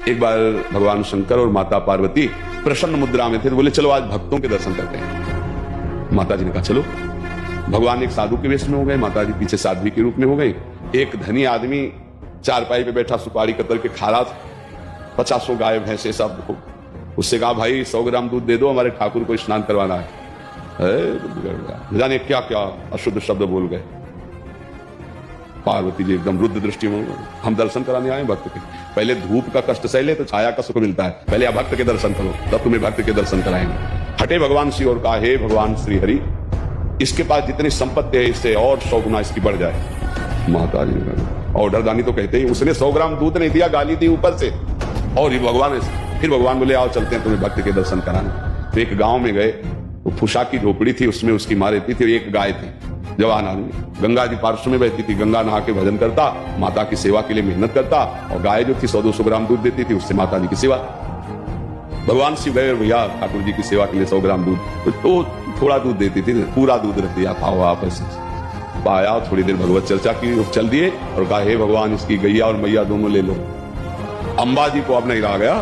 एक बार भगवान शंकर और माता पार्वती प्रसन्न मुद्रा में थे, तो बोले चलो आज भक्तों के दर्शन करते हैं। माता जी ने कहा चलो। भगवान एक साधु के वेश में हो गए, माता जी पीछे साध्वी के रूप में हो गई। एक धनी आदमी चारपाई पे बैठा सुपारी कतर के खा रहा था, 50 गाय भैंसे सब। उससे कहा भाई 100 ग्राम दूध दे दो, हमारे ठाकुर को स्नान करवाना है। जाने क्या क्या अशुद्ध शब्द बोल गए। पार्वती जी एकदम रुद्र दृष्टि में, हम दर्शन कराने आए भक्त के। पहले धूप का कष्ट सह ले तो छाया का सुख मिलता है, पहले आप भक्त के दर्शन करो तब तुम्हें भक्त के दर्शन कराएंगे। हटे भगवान शिव और कहा हे भगवान श्री हरि, इसके पास जितनी संपत्ति है इससे और 100 गुना इसकी बढ़ जाए। माता जी ऑर्डर दानी तो कहते ही उसने 100 ग्राम दूध नहीं दिया, गाली दी ऊपर से। और भगवान फिर भगवान बोले आओ चलते हैं तुम्हें भक्त के दर्शन कराने। तो एक गांव में गए, वो फुसा की झोपड़ी थी, उसमें उसकी माँ रहती थी। एक गाय थी, जवान आदमी, गंगा जी पार्श्व में बहती थी। गंगा नहा के भजन करता, माता की सेवा के लिए मेहनत करता, और गाय जो थी 100-200 ग्राम दूध देती थी, उससे माता जी की सेवा। भगवान शिव गए, भैया ठाकुर जी की सेवा के लिए 100 ग्राम दूध, तो थोड़ा दूध देती थी, पूरा दूध रख दिया था वापस पाया। थोड़ी देर भगवत चर्चा की, चल दिए और कहा हे भगवान इसकी गैया और मैया दोनों ले लो। अंबा जी को अब नहीं रहा गया,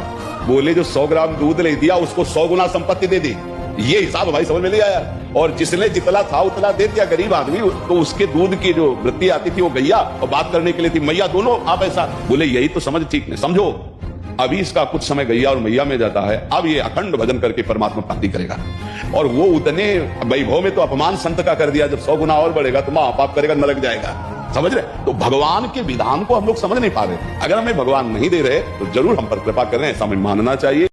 बोले जो 100 ग्राम दूध ले दिया उसको 100 गुना संपत्ति दे दी। ये हिसाब भाई समझ में नहीं आया। और जिसने जितना था उतना दे दिया गरीब आदमी, तो उसके दूध की जो वृत्ति आती थी वो गैया, और बात करने के लिए थी मैया, दोनों आप ऐसा बोले। यही तो समझ ठीक नहीं, समझो अभी इसका कुछ समय गैया और मैया में जाता है, अब ये अखंड भजन करके परमात्मा प्राप्ति करेगा। और वो उतने वैभव में तो अपमान संत का कर दिया, जब 100 गुना और बढ़ेगा तो महापाप करेगा, नरक जाएगा। समझ रहे? तो भगवान के विधान को हम लोग समझ नहीं पा रहे। अगर हमें भगवान नहीं दे रहे तो जरूर हम पर कृपा कर रहे हैं, ऐसा हमें मानना चाहिए।